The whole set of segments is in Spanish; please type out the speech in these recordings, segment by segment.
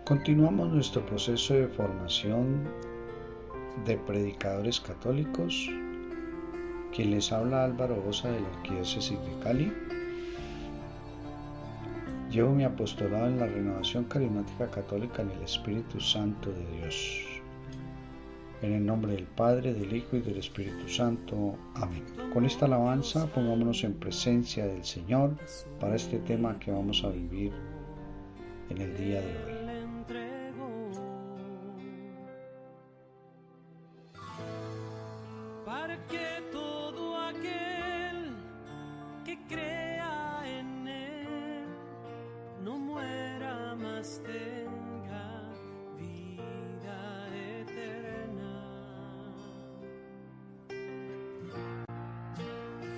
Continuamos nuestro proceso de formación de predicadores católicos. Quien les habla, Álvaro Osa, de la Arquidiócesis de Cali. Llevo mi apostolado en la Renovación Carismática Católica en el Espíritu Santo de Dios. En el nombre del Padre, del Hijo y del Espíritu Santo. Amén. Con esta alabanza pongámonos en presencia del Señor para este tema que vamos a vivir en el día de hoy. Para que todo aquel que crea en Él no muera, mas tenga vida eterna.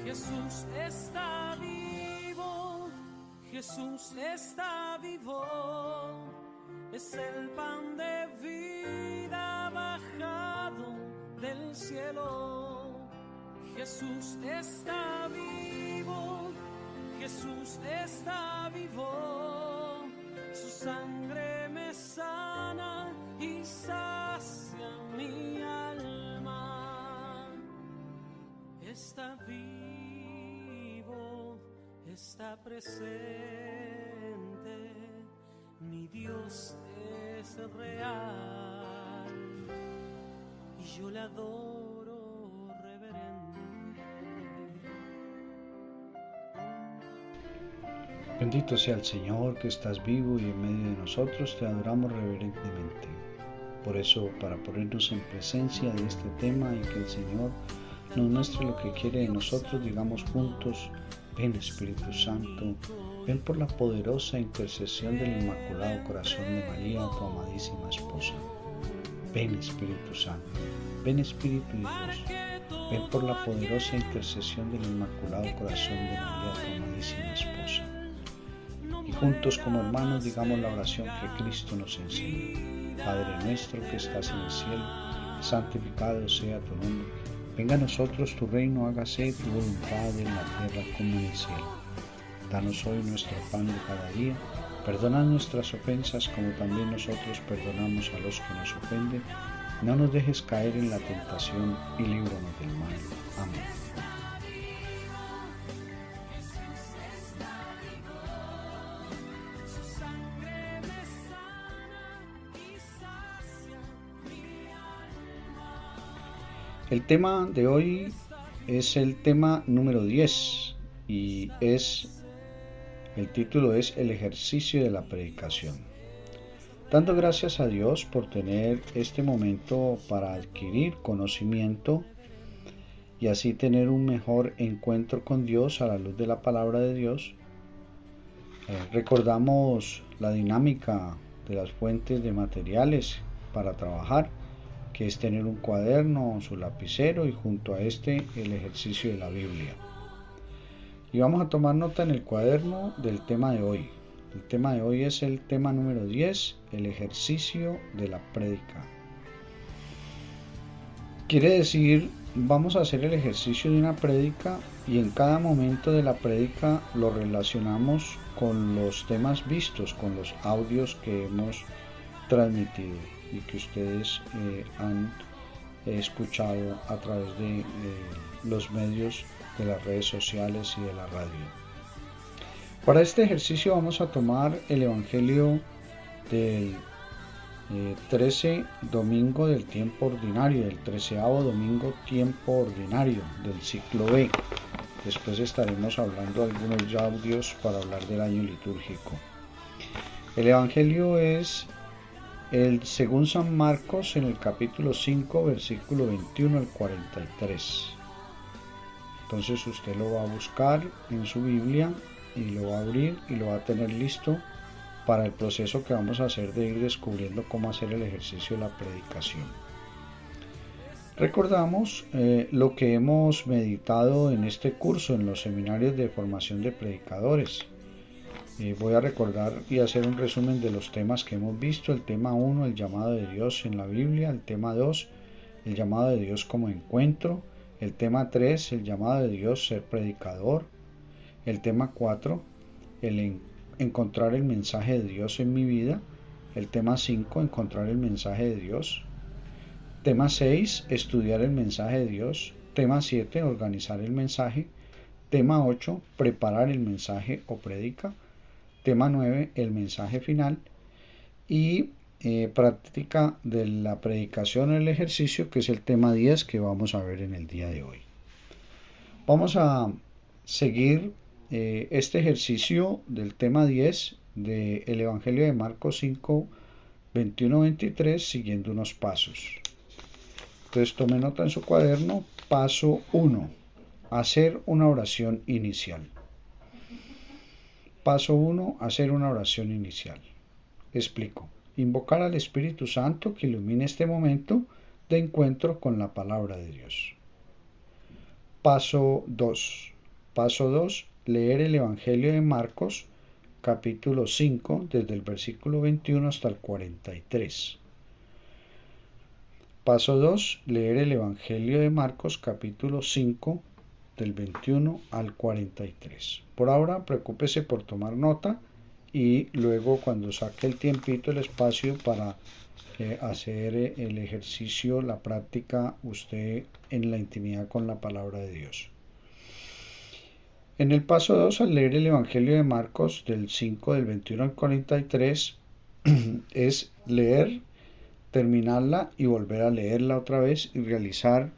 Jesús está vivo, Jesús está vivo, es el pan de vida bajado del cielo. Jesús está vivo, Jesús está vivo, su sangre me sana y sacia mi alma. Está vivo, está presente, mi Dios es real y yo le adoro reverente. Bendito sea el Señor, que estás vivo y en medio de nosotros te adoramos reverentemente. Por eso, para ponernos en presencia de este tema y que el Señor nos muestre lo que quiere de nosotros, digamos juntos: ven Espíritu Santo, ven por la poderosa intercesión del Inmaculado Corazón de María, tu amadísima esposa. Ven Espíritu Santo, ven Espíritu de Dios, ven por la poderosa intercesión del Inmaculado Corazón de María, tu amadísima esposa. Y juntos como hermanos digamos la oración que Cristo nos enseñó. Padre nuestro que estás en el cielo, santificado sea tu nombre. Venga a nosotros tu reino, hágase tu voluntad en la tierra como en el cielo. Danos hoy nuestro pan de cada día. Perdona nuestras ofensas como también nosotros perdonamos a los que nos ofenden. No nos dejes caer en la tentación y líbranos del mal. Amén. El tema de hoy es el tema número 10 y el título es El ejercicio de la predicación. Dando gracias a Dios por tener este momento para adquirir conocimiento y así tener un mejor encuentro con Dios a la luz de la palabra de Dios, recordamos la dinámica de las fuentes de materiales para trabajar, que es tener un cuaderno, su lapicero y junto a este el ejercicio de la Biblia. Y vamos a tomar nota en el cuaderno del tema de hoy. El tema de hoy es el tema número 10, el ejercicio de la prédica. Quiere decir, vamos a hacer el ejercicio de una prédica y en cada momento de la prédica lo relacionamos con los temas vistos, con los audios que hemos transmitido y que ustedes han escuchado a través de los medios de las redes sociales y de la radio. Para este ejercicio vamos a tomar el Evangelio del 13 domingo del tiempo ordinario, del 13º domingo tiempo ordinario del ciclo B. Después estaremos hablando de algunos audios para hablar del año litúrgico. El Evangelio es según San Marcos, en el capítulo 5, versículo 21 al 43. Entonces usted lo va a buscar en su Biblia y lo va a abrir y lo va a tener listo para el proceso que vamos a hacer de ir descubriendo cómo hacer el ejercicio de la predicación. Recordamos lo que hemos meditado en este curso, en los seminarios de formación de predicadores. Voy a recordar y hacer un resumen de los temas que hemos visto. El tema 1, el llamado de Dios en la Biblia. El tema 2, el llamado de Dios como encuentro. El tema 3, el llamado de Dios ser predicador. El tema 4, el encontrar el mensaje de Dios en mi vida. El tema 5, encontrar el mensaje de Dios. Tema 6, estudiar el mensaje de Dios. Tema 7, organizar el mensaje. Tema 8, preparar el mensaje o prédica. Tema 9, el mensaje final. Y práctica de la predicación en el ejercicio, que es el tema 10 que vamos a ver en el día de hoy. Vamos a seguir este ejercicio del tema 10 del Evangelio de Marcos 5, 21-23, siguiendo unos pasos. Entonces tome nota en su cuaderno. Paso 1. Hacer una oración inicial. Paso 1. Hacer una oración inicial. Explico. Invocar al Espíritu Santo que ilumine este momento de encuentro con la palabra de Dios. Paso 2. Paso 2. Leer el Evangelio de Marcos, capítulo 5, desde el versículo 21 hasta el 43. Paso 2. Leer el Evangelio de Marcos, capítulo 5, del 21 al 43. Por ahora, preocúpese por tomar nota y luego cuando saque el tiempito, el espacio para hacer el ejercicio, la práctica, usted en la intimidad con la palabra de Dios. En el paso 2, al leer el Evangelio de Marcos del 5, del 21 al 43, es leer, terminarla y volver a leerla otra vez y realizar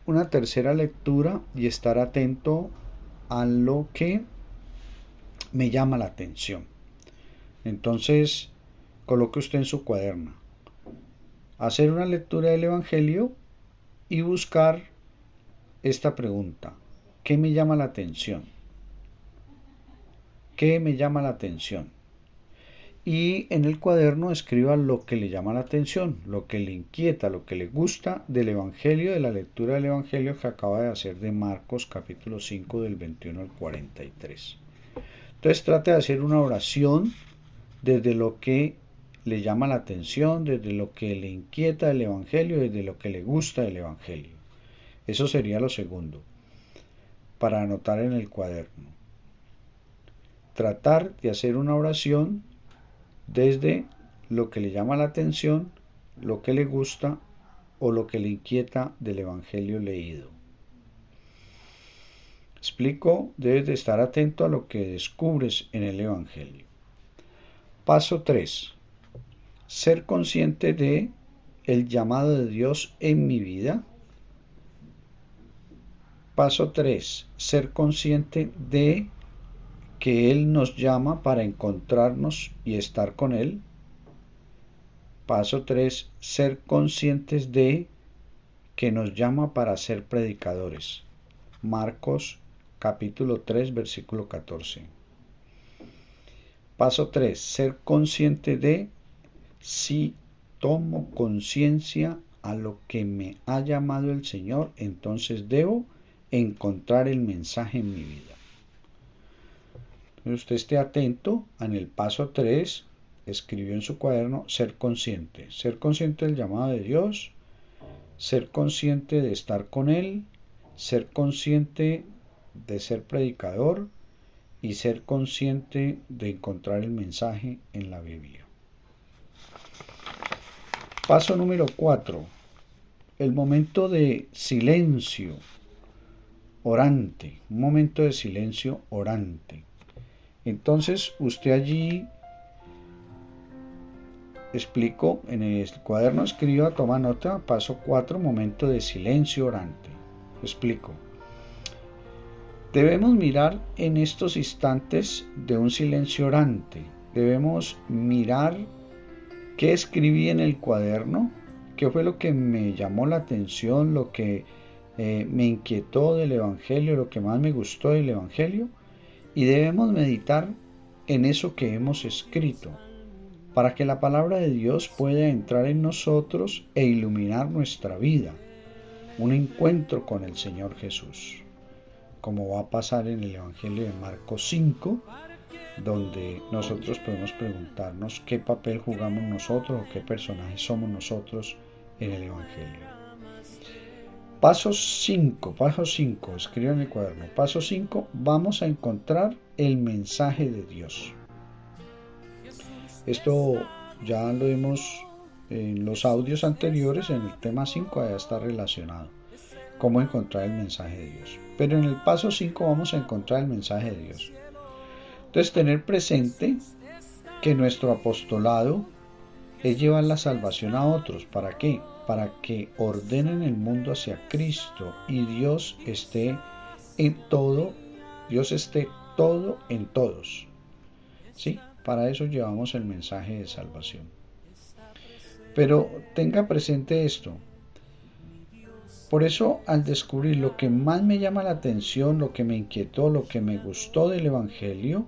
una tercera lectura y estar atento a lo que me llama la atención. Entonces, coloque usted en su cuaderno. Hacer una lectura del Evangelio y buscar esta pregunta. ¿Qué me llama la atención? ¿Qué me llama la atención? Y en el cuaderno escriba lo que le llama la atención, lo que le inquieta, lo que le gusta del Evangelio, de la lectura del Evangelio que acaba de hacer de Marcos capítulo 5 del 21 al 43. Entonces trate de hacer una oración desde lo que le llama la atención, desde lo que le inquieta del Evangelio, desde lo que le gusta del Evangelio. Eso sería lo segundo, para anotar en el cuaderno. Tratar de hacer una oración desde lo que le llama la atención, lo que le gusta o lo que le inquieta del Evangelio leído. Explico, debes de estar atento a lo que descubres en el Evangelio. Paso 3. Ser consciente de el llamado de Dios en mi vida. Paso 3. Ser consciente de que Él nos llama para encontrarnos y estar con Él. Paso 3. Ser conscientes de que nos llama para ser predicadores. Marcos capítulo 3, versículo 14. Paso 3. Ser consciente de si tomo conciencia a lo que me ha llamado el Señor, entonces debo encontrar el mensaje en mi vida. Usted esté atento. En el paso 3 escribió en su cuaderno ser consciente del llamado de Dios, ser consciente de estar con Él, ser consciente de ser predicador y ser consciente de encontrar el mensaje en la Biblia. Paso número 4. El momento de silencio orante, un momento de silencio orante. Entonces usted allí explico, en el cuaderno escriba, toma nota, paso 4, momento de silencio orante. Explico. Debemos mirar en estos instantes de un silencio orante. Debemos mirar qué escribí en el cuaderno, qué fue lo que me llamó la atención, lo que me inquietó del Evangelio, lo que más me gustó del Evangelio, y debemos meditar en eso que hemos escrito, para que la palabra de Dios pueda entrar en nosotros e iluminar nuestra vida, un encuentro con el Señor Jesús, como va a pasar en el Evangelio de Marcos 5, donde nosotros podemos preguntarnos qué papel jugamos nosotros o qué personajes somos nosotros en el Evangelio. Paso 5, escriban en el cuaderno. Paso 5, vamos a encontrar el mensaje de Dios. Esto ya lo vimos en los audios anteriores, en el tema 5 allá está relacionado. Cómo encontrar el mensaje de Dios. Pero en el paso 5 vamos a encontrar el mensaje de Dios. Entonces, tener presente que nuestro apostolado es llevar la salvación a otros. ¿Para qué? Para que ordenen el mundo hacia Cristo y Dios esté en todo, Dios esté todo en todos. ¿Sí? Para eso llevamos el mensaje de salvación. Pero tenga presente esto. Por eso, al descubrir lo que más me llama la atención, lo que me inquietó, lo que me gustó del Evangelio,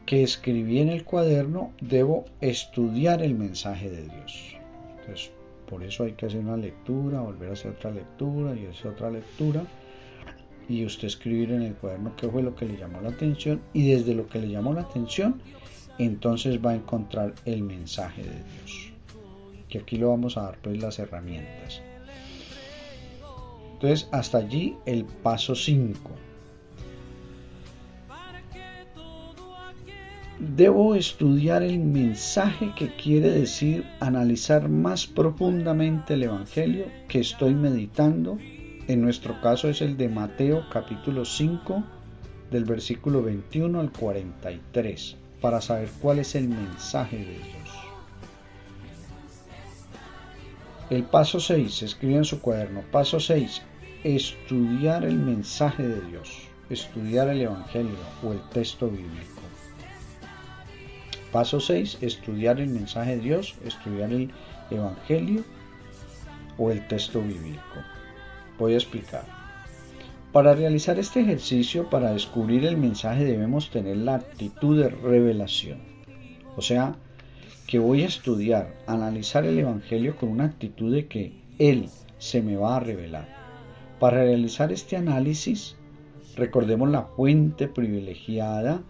que escribí en el cuaderno, debo estudiar el mensaje de Dios. Entonces, por eso hay que hacer una lectura, volver a hacer otra lectura y hacer otra lectura. Y usted escribir en el cuaderno qué fue lo que le llamó la atención. Y desde lo que le llamó la atención, entonces va a encontrar el mensaje de Dios. Que aquí lo vamos a dar pues las herramientas. Entonces, hasta allí el paso 5. Debo estudiar el mensaje que quiere decir analizar más profundamente el Evangelio que estoy meditando. En nuestro caso es el de Mateo capítulo 5 del versículo 21 al 43 para saber cuál es el mensaje de Dios. El paso 6, escribe en su cuaderno. Paso 6, estudiar el mensaje de Dios, estudiar el Evangelio o el texto bíblico. Paso 6, estudiar el mensaje de Dios, estudiar el Evangelio o el texto bíblico. Voy a explicar. Para realizar este ejercicio, para descubrir el mensaje, debemos tener la actitud de revelación. O sea, que voy a estudiar, analizar el Evangelio con una actitud de que Él se me va a revelar. Para realizar este análisis, recordemos la fuente privilegiada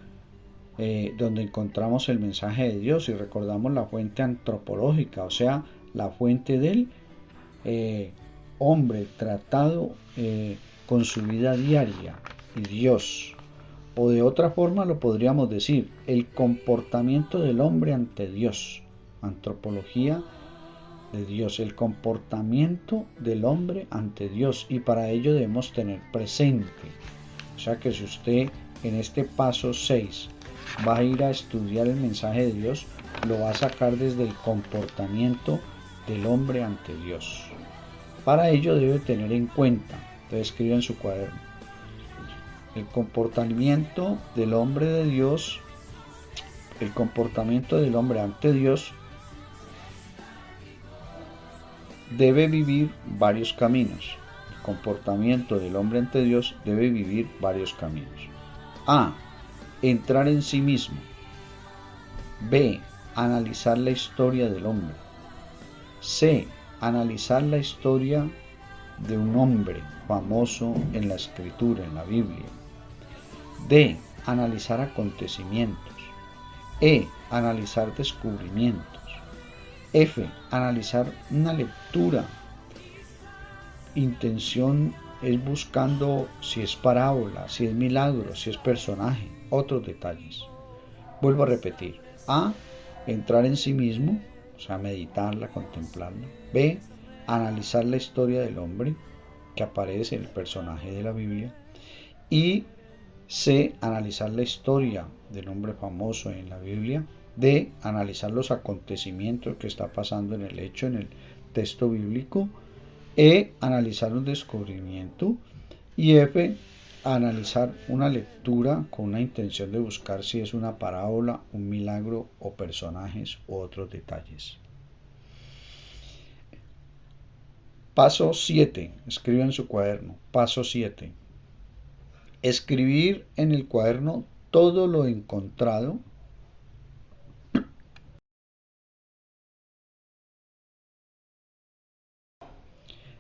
donde encontramos el mensaje de Dios y recordamos la fuente antropológica, o sea, la fuente del hombre tratado con su vida diaria y Dios. O de otra forma lo podríamos decir, el comportamiento del hombre ante Dios, antropología de Dios, el comportamiento del hombre ante Dios, y para ello debemos tener presente. O sea que si usted en este paso 6 va a ir a estudiar el mensaje de Dios, lo va a sacar desde el comportamiento del hombre ante Dios. Para ello debe tener en cuenta, entonces escribe en su cuaderno, el comportamiento del hombre de Dios, el comportamiento del hombre ante Dios debe vivir varios caminos. El comportamiento del hombre ante Dios debe vivir varios caminos. A. Entrar en sí mismo. B. Analizar la historia del hombre. C. Analizar la historia de un hombre famoso en la Escritura, en la Biblia. D. Analizar acontecimientos. E. Analizar descubrimientos. F. Analizar una lectura. Intención es buscando si es parábola, si es milagro, si es personaje, otros detalles. Vuelvo a repetir. A. Entrar en sí mismo, o sea, meditarla, contemplarla. B. Analizar la historia del hombre que aparece en el personaje de la Biblia. Y C. Analizar la historia del hombre famoso en la Biblia. D. Analizar los acontecimientos que está pasando en el hecho, en el texto bíblico. E. Analizar un descubrimiento. Y F. Analizar una lectura con una intención de buscar si es una parábola, un milagro o personajes u otros detalles. Paso 7. Escriba en su cuaderno. Paso 7. Escribir en el cuaderno todo lo encontrado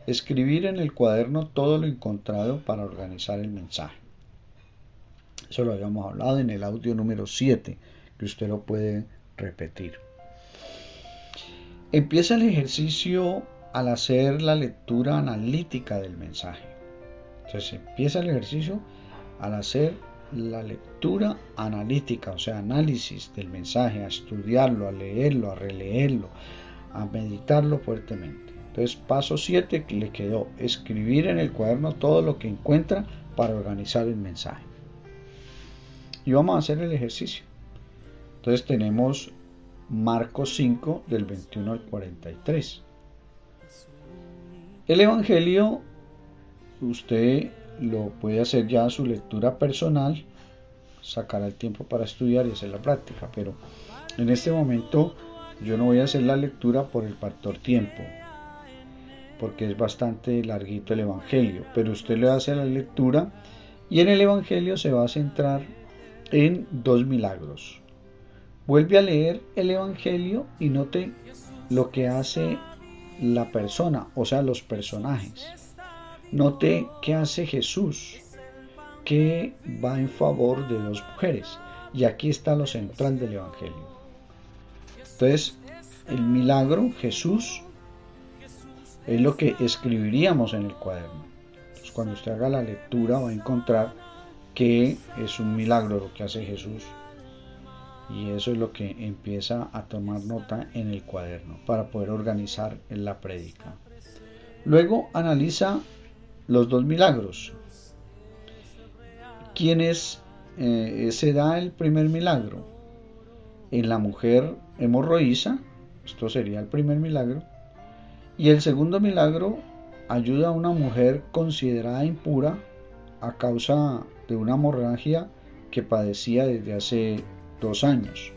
Escribir en el cuaderno todo lo encontrado para organizar el mensaje. Eso lo habíamos hablado en el audio número 7, que usted lo puede repetir. Empieza el ejercicio al hacer la lectura analítica del mensaje. Entonces empieza el ejercicio al hacer la lectura analítica, o sea, análisis del mensaje, a estudiarlo, a leerlo, a releerlo, a meditarlo fuertemente. Entonces, paso 7 le quedó escribir en el cuaderno todo lo que encuentra para organizar el mensaje. Y vamos a hacer el ejercicio. Entonces tenemos Marcos 5 del 21 al 43. El Evangelio usted lo puede hacer ya a su lectura personal, sacar el tiempo para estudiar y hacer la práctica, pero en este momento yo no voy a hacer la lectura por el factor tiempo, porque es bastante larguito el Evangelio, pero usted le hace la lectura y en el Evangelio se va a centrar en 2 milagros. Vuelve a leer el Evangelio y note lo que hace la persona, o sea, los personajes. Note qué hace Jesús, que va en favor de 2 mujeres. Y aquí está lo central del Evangelio. Entonces, el milagro, Jesús, es lo que escribiríamos en el cuaderno. Entonces, cuando usted haga la lectura va a encontrar que es un milagro lo que hace Jesús. Y eso es lo que empieza a tomar nota en el cuaderno para poder organizar en la prédica. Luego analiza los 2 milagros. ¿Quién se da el primer milagro? En la mujer hemorroísa, esto sería el primer milagro. Y el segundo milagro ayuda a una mujer considerada impura a causa de una hemorragia que padecía desde hace 2 años.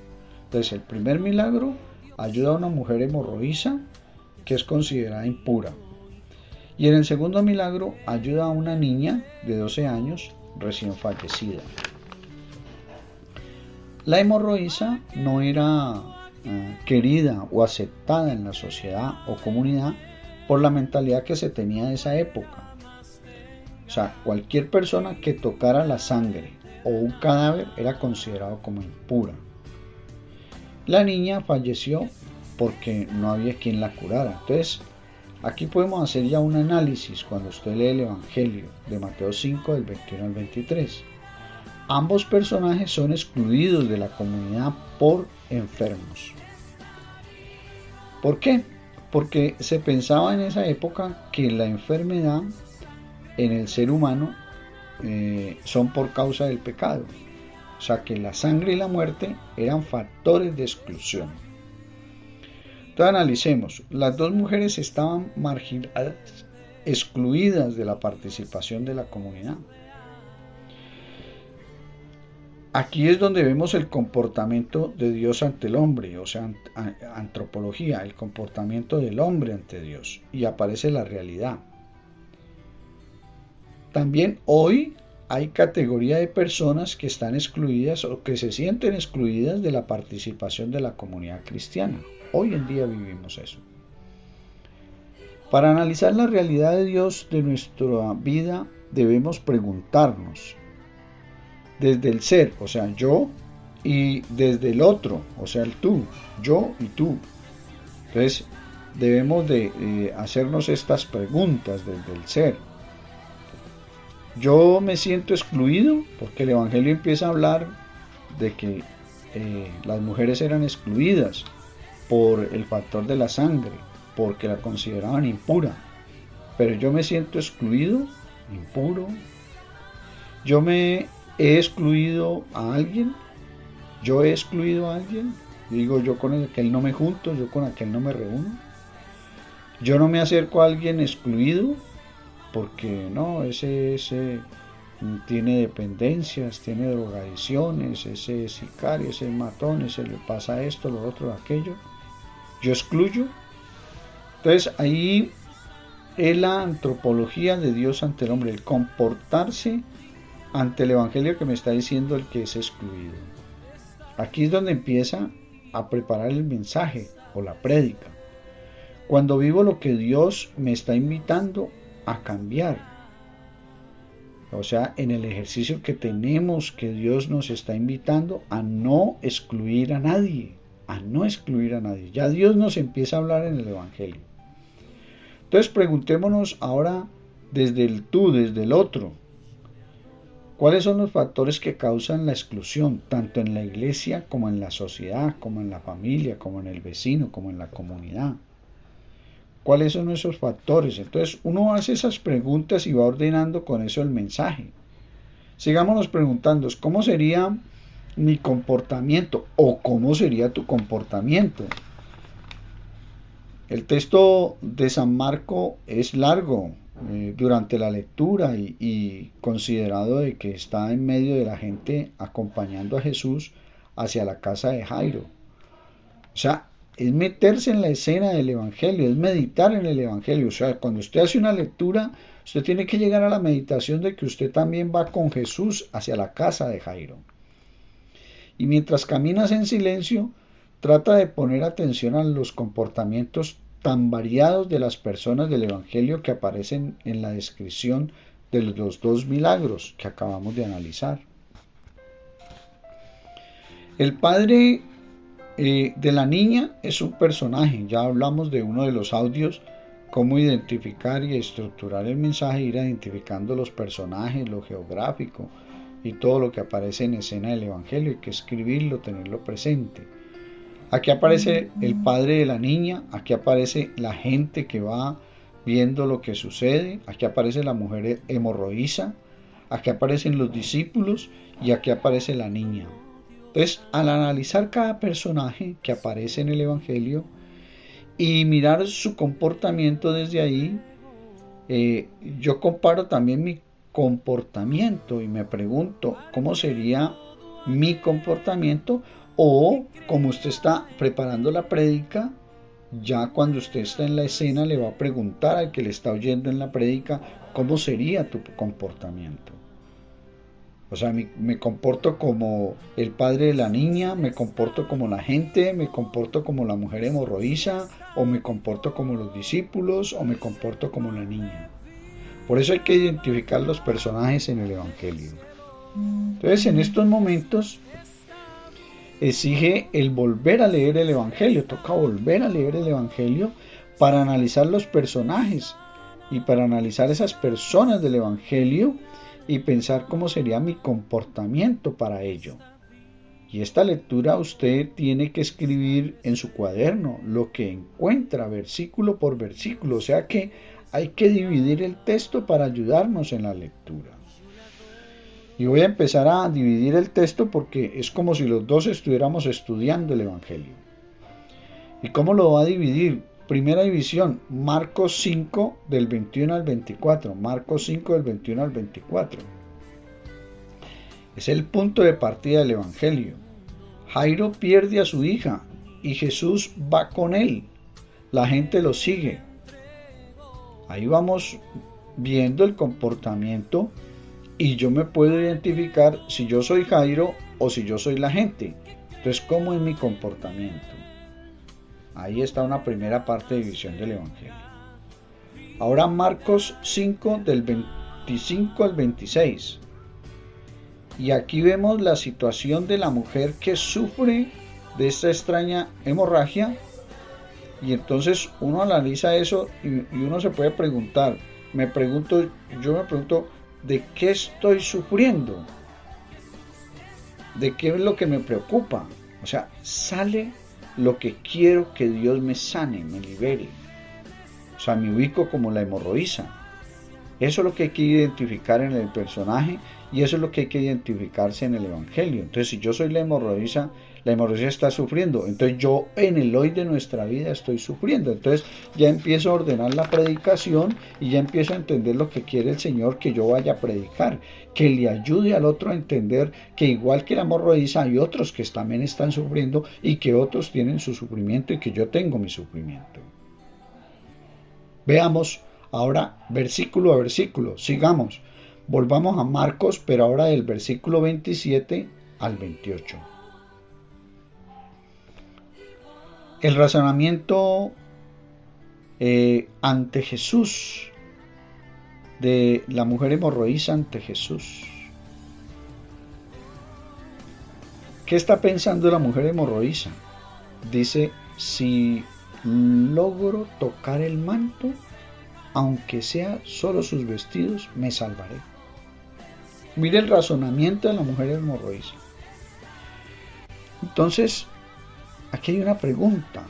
Entonces el primer milagro ayuda a una mujer hemorroísa que es considerada impura. Y en el segundo milagro ayuda a una niña de 12 años recién fallecida. La hemorroísa no era querida o aceptada en la sociedad o comunidad por la mentalidad que se tenía de esa época. O sea, cualquier persona que tocara la sangre o un cadáver era considerado como impura. La niña falleció porque no había quien la curara. Entonces, aquí podemos hacer ya un análisis cuando usted lee el Evangelio de Mateo 5 del 21 al 23. Ambos personajes son excluidos de la comunidad por enfermos. ¿Por qué? Porque se pensaba en esa época que la enfermedad en el ser humano son por causa del pecado. O sea que la sangre y la muerte eran factores de exclusión. Entonces analicemos, las 2 mujeres estaban marginadas, excluidas de la participación de la comunidad. Aquí es donde vemos el comportamiento de Dios ante el hombre, o sea, antropología, el comportamiento del hombre ante Dios, y aparece la realidad. También hoy hay categoría de personas que están excluidas o que se sienten excluidas de la participación de la comunidad cristiana. Hoy en día vivimos eso. Para analizar la realidad de Dios de nuestra vida debemos preguntarnos desde el ser, o sea, yo, y desde el otro, o sea, el tú, yo y tú. Entonces debemos de hacernos estas preguntas desde el ser. Yo me siento excluido porque el Evangelio empieza a hablar de que las mujeres eran excluidas por el factor de la sangre, porque la consideraban impura. Pero yo me siento excluido, impuro. Yo me he excluido a alguien. Yo he excluido a alguien. Digo, yo con aquel no me junto, yo con aquel no me reúno. Yo no me acerco a alguien excluido porque no, ese tiene dependencias, tiene drogadicciones, ese es sicario, ese es matón, ese le pasa esto, lo otro, aquello. Yo excluyo. Entonces ahí es la antropología de Dios ante el hombre, el comportarse ante el Evangelio que me está diciendo el que es excluido. Aquí es donde empieza a preparar el mensaje o la prédica. Cuando vivo lo que Dios me está invitando a cambiar. O sea, en el ejercicio que tenemos, que Dios nos está invitando a no excluir a nadie, a no excluir a nadie. Ya Dios nos empieza a hablar en el Evangelio. Entonces preguntémonos ahora desde el tú, desde el otro. ¿Cuáles son los factores que causan la exclusión, tanto en la iglesia como en la sociedad, como en la familia, como en el vecino, como en la comunidad? ¿Cuáles son esos factores? Entonces uno hace esas preguntas y va ordenando con eso el mensaje. Sigámonos preguntando, ¿cómo sería mi comportamiento o cómo sería tu comportamiento? El texto de San Marco es largo durante la lectura y considerado de que está en medio de la gente acompañando a Jesús hacia la casa de Jairo. O sea, es meterse en la escena del Evangelio, es meditar en el Evangelio. O sea, cuando usted hace una lectura, usted tiene que llegar a la meditación de que usted también va con Jesús hacia la casa de Jairo. Y mientras caminas en silencio, trata de poner atención a los comportamientos tan variados de las personas del Evangelio que aparecen en la descripción de los dos milagros que acabamos de analizar. El padre de la niña es un personaje. Ya hablamos de uno de los audios, cómo identificar y estructurar el mensaje, ir identificando los personajes, lo geográfico y todo lo que aparece en escena del Evangelio. Hay que escribirlo, tenerlo presente. Aquí aparece el padre de la niña, aquí aparece la gente que va viendo lo que sucede, aquí aparece la mujer hemorroísa, aquí aparecen los discípulos y aquí aparece la niña. Entonces, al analizar cada personaje que aparece en el Evangelio y mirar su comportamiento desde ahí, yo comparo también mi comportamiento y me pregunto cómo sería mi comportamiento, o como usted está preparando la prédica, ya cuando usted está en la escena le va a preguntar al que le está oyendo en la prédica cómo sería tu comportamiento. O sea, me comporto como el padre de la niña, me comporto como la gente, me comporto como la mujer hemorroísa, o me comporto como los discípulos, o me comporto como la niña. Por eso hay que identificar los personajes en el Evangelio. Entonces, en estos momentos exige el volver a leer el Evangelio, toca volver a leer el Evangelio para analizar los personajes y para analizar esas personas del Evangelio y pensar cómo sería mi comportamiento para ello. Y esta lectura usted tiene que escribir en su cuaderno lo que encuentra versículo por versículo, o sea que hay que dividir el texto para ayudarnos en la lectura. Y voy a empezar a dividir el texto porque es como si los dos estuviéramos estudiando el Evangelio. ¿Y cómo lo va a dividir? Primera división, Marcos 5 del 21 al 24. Marcos 5 del 21 al 24. Es el punto de partida del Evangelio. Jairo pierde a su hija y Jesús va con él. La gente lo sigue. Ahí vamos viendo el comportamiento y yo me puedo identificar si yo soy Jairo o si yo soy la gente. Entonces, ¿cómo es mi comportamiento? Ahí está una primera parte de visión del Evangelio. Ahora Marcos 5 del 25 al 26. Y aquí vemos la situación de la mujer que sufre de esta extraña hemorragia. Y entonces uno analiza eso y uno se puede preguntar, yo me pregunto, ¿de qué estoy sufriendo? ¿De qué es lo que me preocupa? O sea, sale lo que quiero que Dios me sane, me libere. O sea, me ubico como la hemorroísa. Eso es lo que hay que identificar en el personaje y eso es lo que hay que identificarse en el Evangelio. Entonces, si yo soy la hemorroísa está sufriendo. Entonces, yo en el hoy de nuestra vida estoy sufriendo. Entonces, ya empiezo a ordenar la predicación y ya empiezo a entender lo que quiere el Señor que yo vaya a predicar. Que le ayude al otro a entender que igual que la hemorroísa hay otros que también están sufriendo y que otros tienen su sufrimiento y que yo tengo mi sufrimiento. Veamos ahora versículo a versículo, sigamos, volvamos a Marcos, pero ahora del versículo 27 al 28. El razonamiento ante Jesús, de la mujer hemorroísa ante Jesús. ¿Qué está pensando la mujer hemorroísa? Dice, si logro tocar el manto, aunque sea solo sus vestidos, me salvaré. Mire el razonamiento de la mujer hemorroísa. Entonces, aquí hay una pregunta.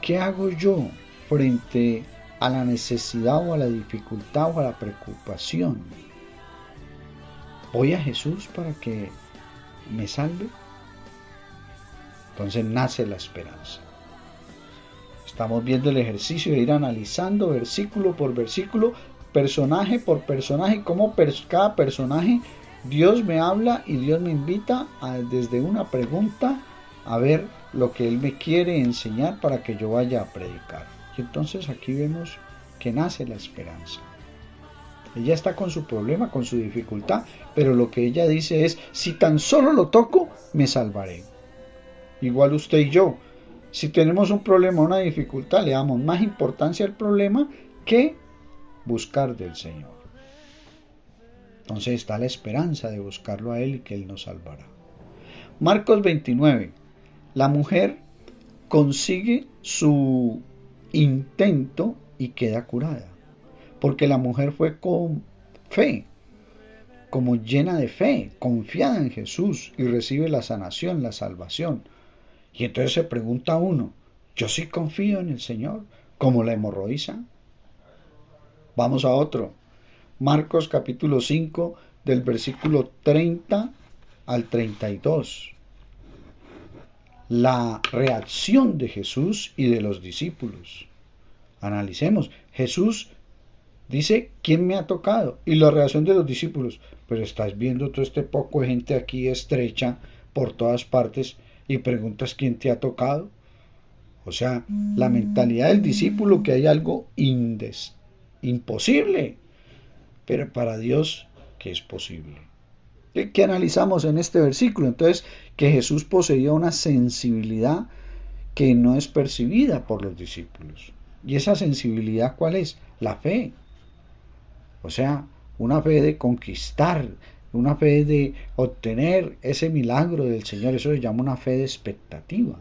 ¿Qué hago yo frente a la necesidad o a la dificultad o a la preocupación? ¿Voy a Jesús para que me salve? Entonces nace la esperanza. Estamos viendo el ejercicio de ir analizando versículo por versículo, personaje por personaje, cómo cada personaje Dios me habla y Dios me invita desde una pregunta a ver lo que Él me quiere enseñar para que yo vaya a predicar. Y entonces aquí vemos que nace la esperanza. Ella está con su problema, con su dificultad, pero lo que ella dice es, si tan solo lo toco, me salvaré. Igual usted y yo, si tenemos un problema, una dificultad, le damos más importancia al problema que buscar del Señor. Entonces está la esperanza de buscarlo a Él y que Él nos salvará. Marcos 29. La mujer consigue su intento y queda curada. Porque la mujer fue con fe, como llena de fe, confiada en Jesús y recibe la sanación, la salvación. Y entonces se pregunta uno, ¿yo sí confío en el Señor como la hemorroísa? Vamos a otro. Marcos capítulo 5 del versículo 30 al 32. La reacción de Jesús y de los discípulos. Analicemos. Jesús dice, ¿quién me ha tocado? Y la reacción de los discípulos, pero estás viendo todo este poco de gente aquí estrecha por todas partes y preguntas quién te ha tocado. O sea, la mentalidad del discípulo que hay algo imposible, pero para Dios que es posible. ¿Qué analizamos en este versículo? Entonces, que Jesús poseía una sensibilidad que no es percibida por los discípulos. ¿Y esa sensibilidad cuál es? La fe. O sea, una fe de conquistar, una fe de obtener ese milagro del Señor. Eso se llama una fe de expectativa.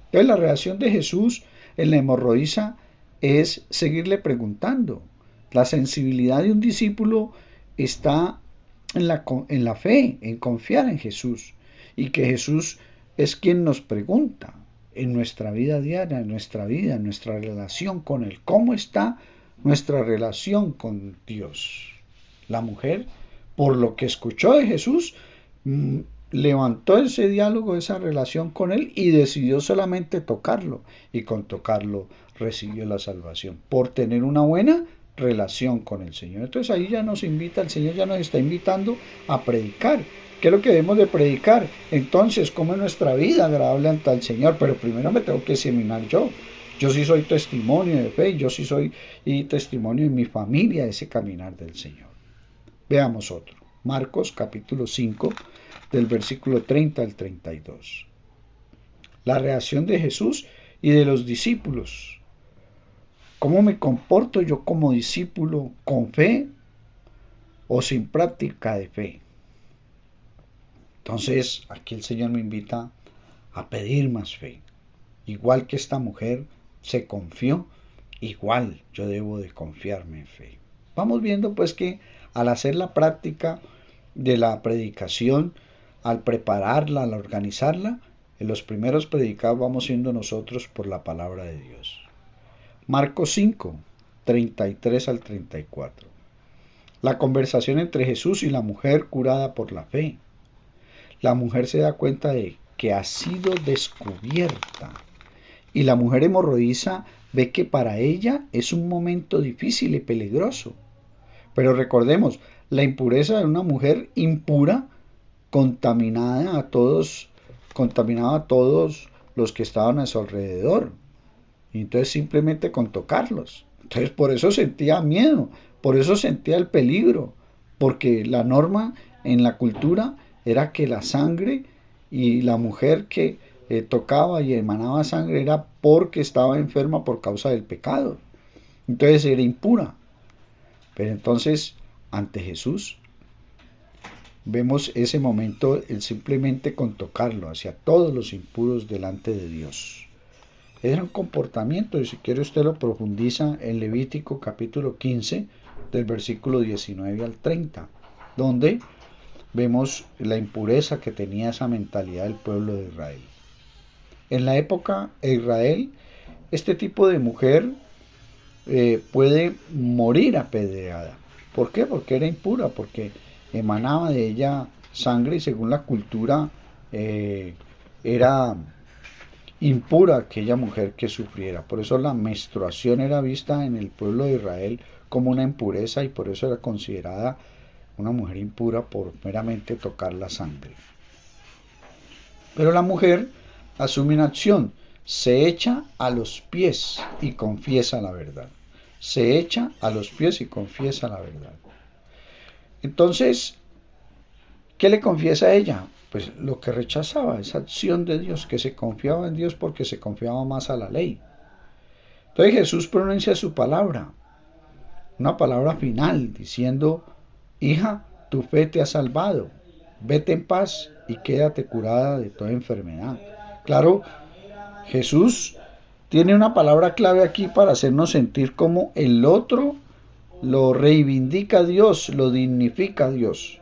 Entonces, la reacción de Jesús en la hemorroísa es seguirle preguntando. La sensibilidad de un discípulo está en la fe, en confiar en Jesús. Y que Jesús es quien nos pregunta en nuestra vida diaria, en nuestra vida, en nuestra relación con Él. ¿Cómo está nuestra relación con Dios? La mujer, por lo que escuchó de Jesús, levantó ese diálogo, esa relación con Él y decidió solamente tocarlo. Y con tocarlo recibió la salvación, por tener una buena relación con el Señor. Entonces ahí ya nos invita, el Señor ya nos está invitando a predicar. ¿Qué es lo que debemos de predicar? Entonces, ¿cómo es nuestra vida agradable ante el Señor? Pero primero me tengo que examinar yo. Yo sí soy testimonio de fe, yo sí soy testimonio en mi familia de ese caminar del Señor. Veamos otro. Marcos capítulo 5, del versículo 30 al 32. La reacción de Jesús y de los discípulos. ¿Cómo me comporto yo como discípulo? ¿Con fe o sin práctica de fe? Entonces, aquí el Señor me invita a pedir más fe. Igual que esta mujer se confió, igual yo debo de confiarme en fe. Vamos viendo pues que al hacer la práctica de la predicación, al prepararla, al organizarla, en los primeros predicados vamos siendo nosotros por la palabra de Dios. Marcos 5, 33 al 34. La conversación entre Jesús y la mujer curada por la fe. La mujer se da cuenta de que ha sido descubierta. Y la mujer hemorroísa ve que para ella es un momento difícil y peligroso. Pero recordemos, la impureza de una mujer impura contaminaba a todos los que estaban a su alrededor. Y entonces simplemente con tocarlos. Entonces por eso sentía miedo, por eso sentía el peligro, porque la norma en la cultura era que la sangre y la mujer que tocaba y emanaba sangre era porque estaba enferma por causa del pecado. Entonces era impura. Pero entonces, ante Jesús, vemos ese momento, el simplemente con tocarlo, hacia todos los impuros delante de Dios. Era un comportamiento, y si quiere usted lo profundiza en Levítico capítulo 15, del versículo 19 al 30, donde vemos la impureza que tenía esa mentalidad del pueblo de Israel. En la época de Israel, este tipo de mujer puede morir apedreada. ¿Por qué? Porque era impura, porque emanaba de ella sangre y según la cultura era impura aquella mujer que sufriera. Por eso la menstruación era vista en el pueblo de Israel como una impureza y por eso era considerada una mujer impura por meramente tocar la sangre. Pero la mujer asume una acción, se echa a los pies y confiesa la verdad. Se echa a los pies y confiesa la verdad. Entonces, ¿qué le confiesa a ella? Pues lo que rechazaba, esa acción de Dios, que se confiaba en Dios porque se confiaba más a la ley. Entonces Jesús pronuncia su palabra, una palabra final, diciendo, hija, tu fe te ha salvado, vete en paz y quédate curada de toda enfermedad. Claro, Jesús tiene una palabra clave aquí para hacernos sentir como el otro lo reivindica a Dios, lo dignifica a Dios.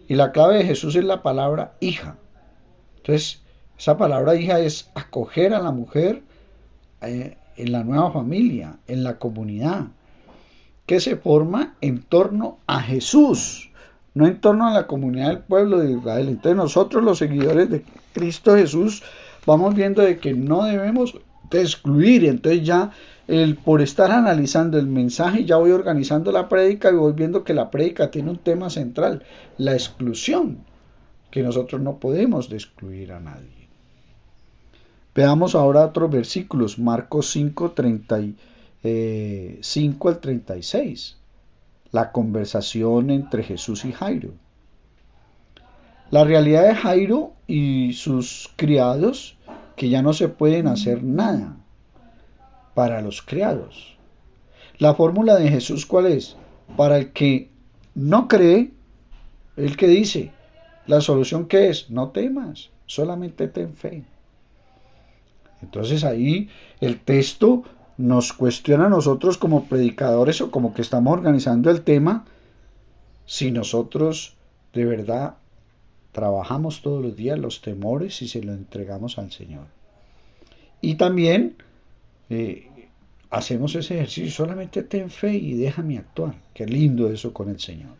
Y la clave de Jesús es la palabra hija. Entonces, esa palabra hija es acoger a la mujer en la nueva familia, en la comunidad, que se forma en torno a Jesús, no en torno a la comunidad del pueblo de Israel. Entonces nosotros los seguidores de Cristo Jesús vamos viendo de que no debemos de excluir. Entonces ya por estar analizando el mensaje ya voy organizando la prédica y voy viendo que la prédica tiene un tema central, la exclusión, que nosotros no podemos excluir a nadie. Veamos ahora otros versículos, Marcos 5, 35 al 36, la conversación entre Jesús y Jairo. La realidad de Jairo y sus criados, que ya no se pueden hacer nada para los criados. La fórmula de Jesús, ¿cuál es? Para el que no cree, el que dice, la solución ¿qué es? No temas, solamente ten fe. Entonces ahí el texto nos cuestiona a nosotros como predicadores o como que estamos organizando el tema, si nosotros de verdad trabajamos todos los días los temores y se los entregamos al Señor. Y también hacemos ese ejercicio, solamente ten fe y déjame actuar. Qué lindo eso con el Señor.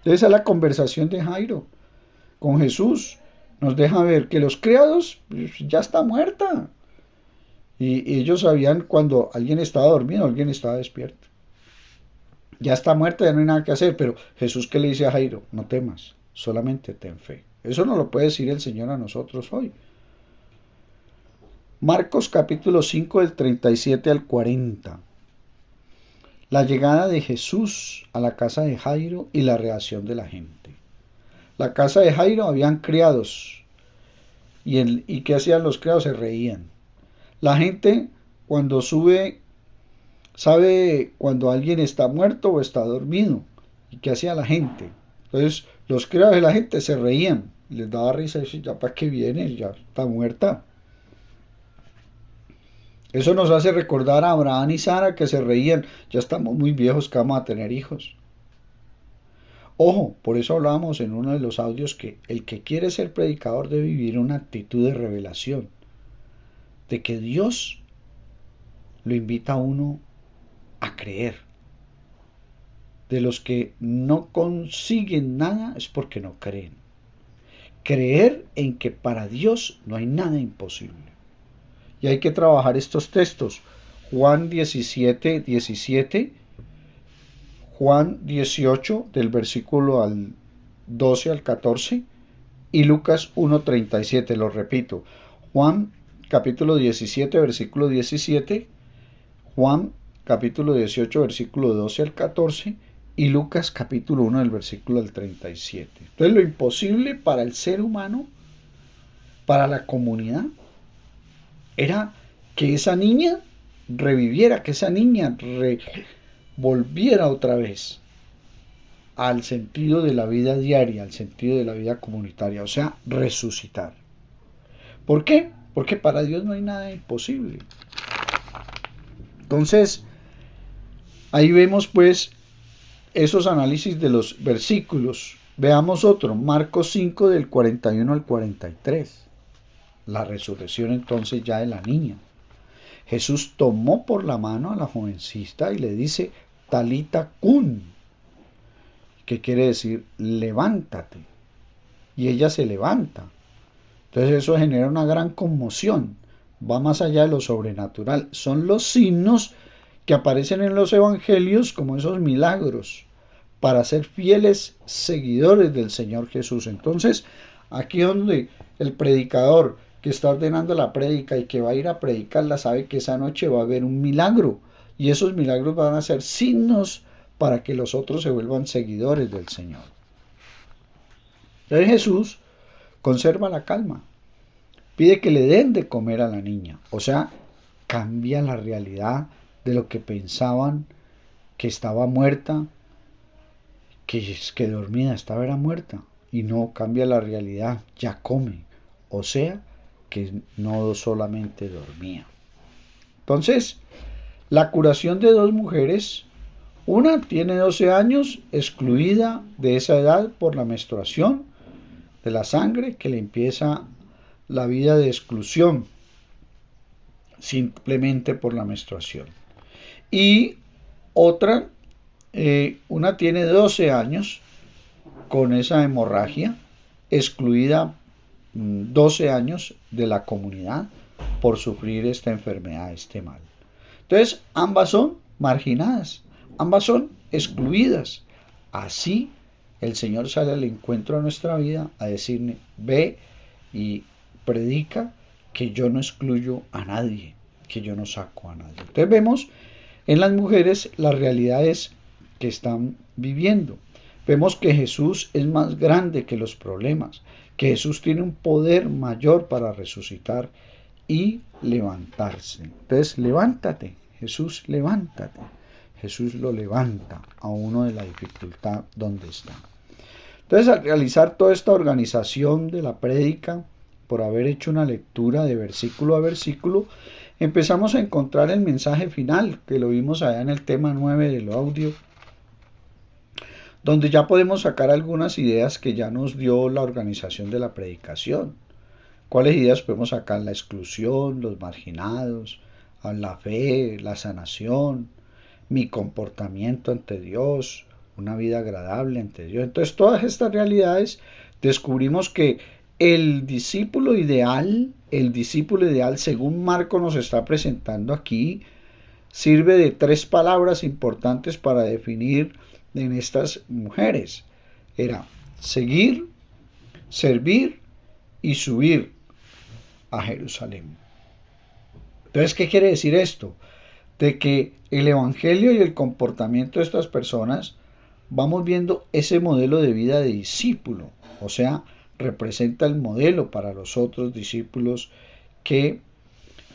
Esa es la conversación de Jairo con Jesús. Nos deja ver que los criados ya está muerta. Y ellos sabían cuando alguien estaba dormido, alguien estaba despierto. Ya está muerta, ya no hay nada que hacer. Pero Jesús, ¿qué le dice a Jairo? No temas, solamente ten fe. Eso nos lo puede decir el Señor a nosotros hoy. Marcos capítulo 5 del 37 al 40. La llegada de Jesús a la casa de Jairo y la reacción de la gente. La casa de Jairo habían criados. ¿Y qué hacían los criados? Se reían. La gente cuando sube sabe cuando alguien está muerto o está dormido. ¿Y qué hacía la gente? Entonces los criados y la gente se reían. Les daba risa y decían, ya para qué viene, ya está muerta. Eso nos hace recordar a Abraham y Sara que se reían, ya estamos muy viejos que vamos a tener hijos. Ojo, por eso hablábamos en uno de los audios que el que quiere ser predicador debe vivir una actitud de revelación, de que Dios lo invita a uno a creer. De los que no consiguen nada es porque no creen. Creer en que para Dios no hay nada imposible. Y hay que trabajar estos textos. Juan 17, 17, Juan 18 del versículo al 12 al 14 y Lucas 1, 37, lo repito. Juan capítulo 17, versículo 17, Juan capítulo 18, versículo 12 al 14 y Lucas capítulo 1 del versículo al 37. Entonces lo imposible para el ser humano, para la comunidad, era que esa niña reviviera, que esa niña volviera otra vez al sentido de la vida diaria, al sentido de la vida comunitaria, o sea, resucitar. ¿Por qué? Porque para Dios no hay nada imposible. Entonces, ahí vemos pues esos análisis de los versículos Veamos otro, Marcos 5 del 41 al 43. La resurrección entonces ya de la niña. Jesús tomó por la mano a la jovencita y le dice, Talita cum, que quiere decir levántate. Y ella se levanta. Entonces eso genera una gran conmoción. Va más allá de lo sobrenatural. Son los signos que aparecen en los evangelios como esos milagros para ser fieles seguidores del Señor Jesús. Entonces, aquí donde el predicador que está ordenando la prédica y que va a ir a predicarla sabe que esa noche va a haber un milagro y esos milagros van a ser signos para que los otros se vuelvan seguidores del Señor. Entonces Jesús conserva la calma, pide que le den de comer a la niña, o sea, cambia la realidad de lo que pensaban que estaba muerta, que dormida, era muerta, y no, cambia la realidad, ya come, o sea, que no solamente dormía. Entonces, la curación de dos mujeres, una tiene 12 años, excluida de esa edad por la menstruación de la sangre, que le empieza la vida de exclusión, simplemente por la menstruación. Y otra, una tiene 12 años con esa hemorragia, excluida 12 años de la comunidad por sufrir esta enfermedad, este mal. Entonces, ambas son marginadas, ambas son excluidas. Así, el Señor sale al encuentro de nuestra vida a decirle, ve y predica que yo no excluyo a nadie, que yo no saco a nadie. Entonces vemos en las mujeres las realidades que están viviendo. Vemos que Jesús es más grande que los problemas, que Jesús tiene un poder mayor para resucitar y levantarse. Entonces, levántate, Jesús, levántate. Jesús lo levanta a uno de la dificultad donde está. Entonces, al realizar toda esta organización de la prédica, por haber hecho una lectura de versículo a versículo, empezamos a encontrar el mensaje final, que lo vimos allá en el tema 9 del audio, donde ya podemos sacar algunas ideas que ya nos dio la organización de la predicación. ¿Cuáles ideas podemos sacar? La exclusión, los marginados, la fe, la sanación, mi comportamiento ante Dios, una vida agradable ante Dios. Entonces, todas estas realidades descubrimos que el discípulo ideal, según Marco nos está presentando aquí, sirve de 3 palabras importantes para definir en estas mujeres. Era seguir, servir y subir a Jerusalén. Entonces, ¿qué quiere decir esto? De que el evangelio y el comportamiento de estas personas, vamos viendo ese modelo de vida de discípulo, o sea, representa el modelo para los otros discípulos que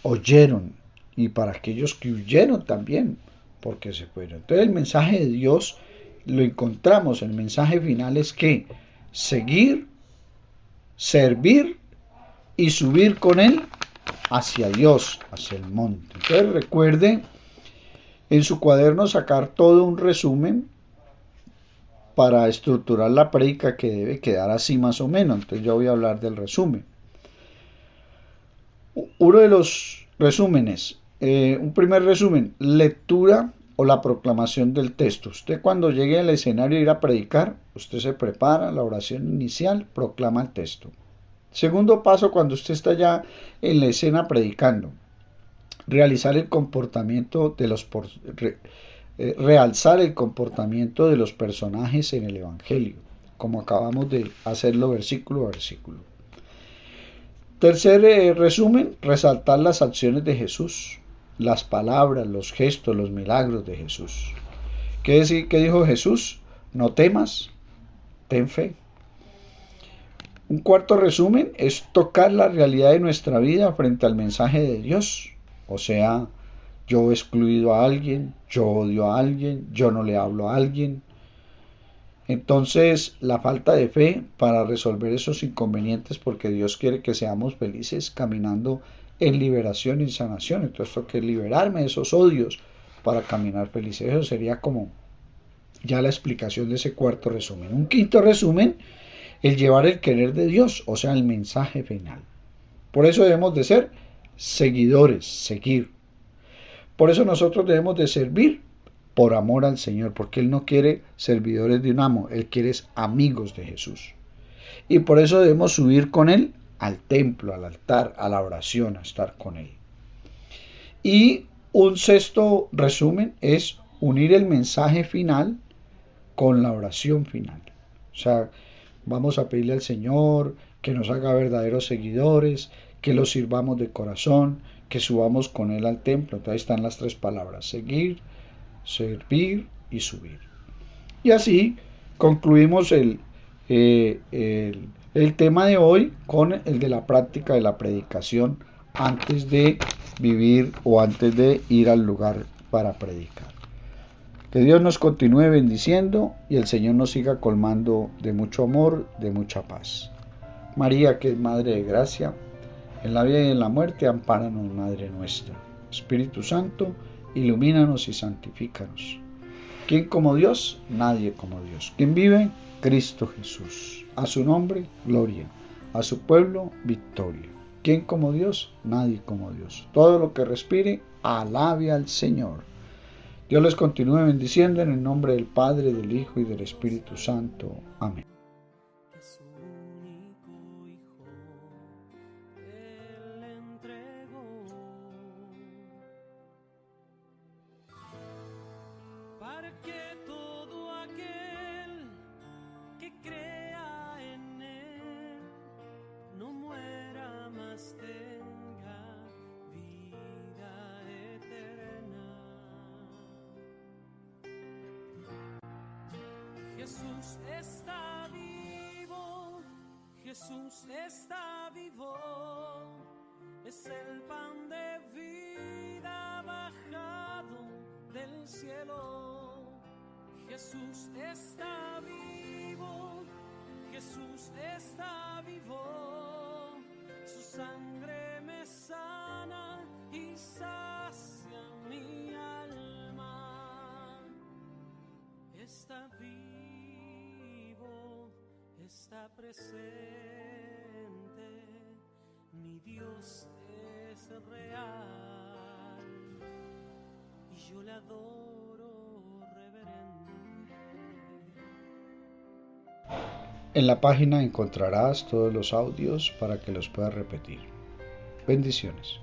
oyeron y para aquellos que huyeron también, porque se fueron. Entonces, el mensaje de Dios lo encontramos, el mensaje final es que seguir, servir y subir con él hacia Dios, hacia el monte. Entonces recuerde en su cuaderno sacar todo un resumen para estructurar la prédica, que debe quedar así más o menos. Entonces yo voy a hablar del resumen. Uno de los resúmenes, un primer resumen, lectura o la proclamación del texto. Usted cuando llegue al escenario a ir a predicar, usted se prepara, la oración inicial, proclama el texto. Segundo paso, cuando usted está ya en la escena predicando, realizar el comportamiento de los realzar el comportamiento de los personajes en el evangelio, como acabamos de hacerlo versículo a versículo. Tercer resumen, resaltar las acciones de Jesús, las palabras, los gestos, los milagros de Jesús. ¿Qué dijo Jesús? No temas, ten fe. Un cuarto resumen es tocar la realidad de nuestra vida frente al mensaje de Dios. O sea, yo he excluido a alguien, yo odio a alguien, yo no le hablo a alguien. Entonces, la falta de fe para resolver esos inconvenientes, porque Dios quiere que seamos felices caminando en liberación y sanación. Entonces, tengo que liberarme de esos odios para caminar felices. Eso sería como ya la explicación de ese cuarto resumen. Un quinto resumen, el llevar el querer de Dios, o sea, el mensaje final. Por eso debemos de ser seguidores, seguir. Por eso nosotros debemos de servir por amor al Señor, porque Él no quiere servidores de un amo, Él quiere amigos de Jesús. Y por eso debemos subir con Él al templo, al altar, a la oración, a estar con Él. Y un sexto resumen es unir el mensaje final con la oración final. O sea, vamos a pedirle al Señor que nos haga verdaderos seguidores, que lo sirvamos de corazón, que subamos con Él al templo. Entonces ahí están las tres palabras: seguir, servir y subir. Y así concluimos el tema de hoy con el de la práctica de la predicación antes de vivir o antes de ir al lugar para predicar. Que Dios nos continúe bendiciendo y el Señor nos siga colmando de mucho amor, de mucha paz. María, que es Madre de Gracia, en la vida y en la muerte, ampáranos, Madre nuestra. Espíritu Santo, ilumínanos y santifícanos. ¿Quién como Dios? Nadie como Dios. ¿Quién vive? Cristo Jesús. A su nombre, gloria. A su pueblo, victoria. ¿Quién como Dios? Nadie como Dios. Todo lo que respire, alabe al Señor. Dios les continúe bendiciendo en el nombre del Padre, del Hijo y del Espíritu Santo. Amén. Para que todo aquel que crea en Él no muera, mas tenga vida eterna. Jesús está vivo, Jesús está vivo, es el pan de vida bajado del cielo. Jesús está vivo, Jesús está vivo, su sangre me sana y sacia mi alma. Está vivo, está presente, mi Dios es real y yo le adoro reverente. En la página encontrarás todos los audios para que los puedas repetir. Bendiciones.